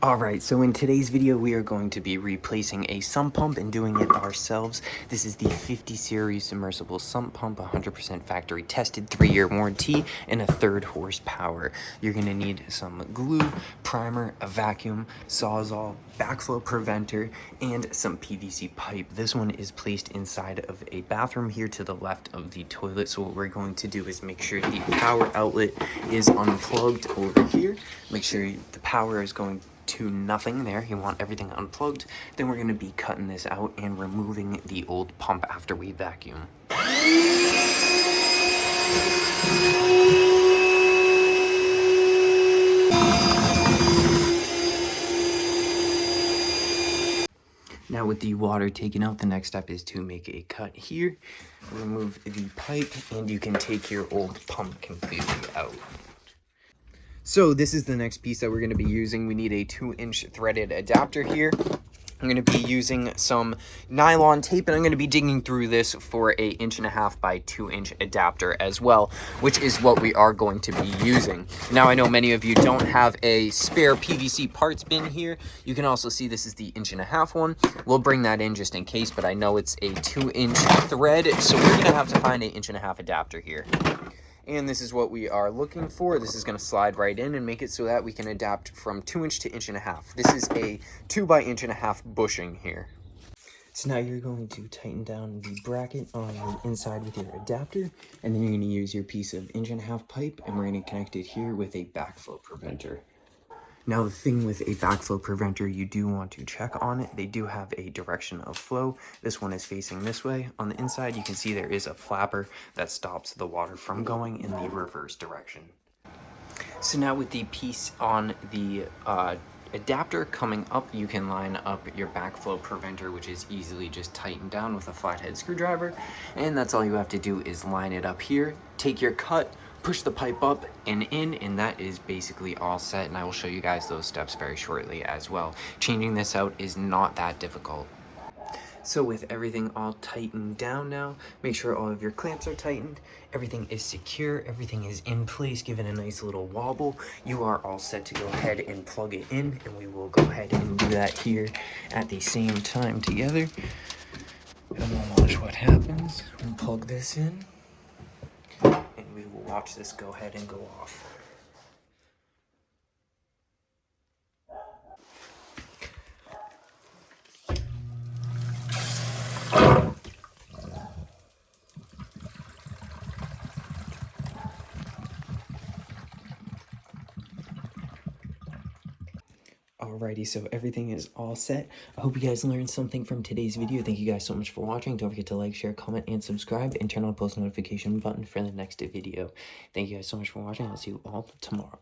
Alright, so in today's video we are going to be replacing a sump pump and doing it ourselves. This is the 50 series submersible sump pump, 100% factory tested, 3-year warranty, and a 3rd horsepower. You're going to need some glue, primer, a vacuum, sawzall, backflow preventer, and some PVC pipe. This one is placed inside of a bathroom here to the left of the toilet. So what we're going to do is make sure the power outlet is unplugged over here. Make sure the power is going to nothing there. You want everything unplugged. Then we're going to be cutting this out and removing the old pump after we vacuum. Now with the water taken out, the next step is to make a cut here, remove the pipe, and you can take your old pump completely out. So this is the next piece that we're going to be using. We need a 2-inch threaded adapter here. I'm going to be using some nylon tape, and I'm going to be digging through this for a 1.5 by 2-inch adapter as well, which is what we are going to be using. Now I know many of you don't have a spare PVC parts bin here. You can also see this is the 1.5 one. We'll bring that in just in case, but I know it's a 2-inch thread, so we're going to have to find a 1.5 adapter here. And this is what we are looking for. This is going to slide right in and make it so that we can adapt from 2-inch to 1.5. This is a 2 by 1.5 bushing here. So now you're going to tighten down the bracket on the inside with your adapter, and then you're going to use your piece of 1.5 pipe, and we're going to connect it here with a backflow preventer. Now the thing with a backflow preventer, you do want to check on it. They do have a direction of flow. This one is facing this way. On the inside, you can see there is a flapper that stops the water from going in the reverse direction. So now with the piece on the adapter coming up, you can line up your backflow preventer, which is easily just tightened down with a flathead screwdriver. And that's all you have to do is line it up here, take your cut, push the pipe up and in, and that is basically all set. And I will show you guys those steps very shortly as well. Changing this out is not that difficult. So with everything all tightened down now, make sure all of your clamps are tightened, everything is secure, everything is in place, given a nice little wobble. You are all set to go ahead and plug it in, and we will go ahead and do that here at the same time together. And we'll watch what happens. We'll plug this in, and we will watch this go ahead and go off. Alrighty, so everything is all set. I hope you guys learned something from today's video. Thank you guys so much for watching. Don't forget to like, share, comment, and subscribe, and turn on the post notification button for the next video. Thank you guys so much for watching. I'll see you all tomorrow.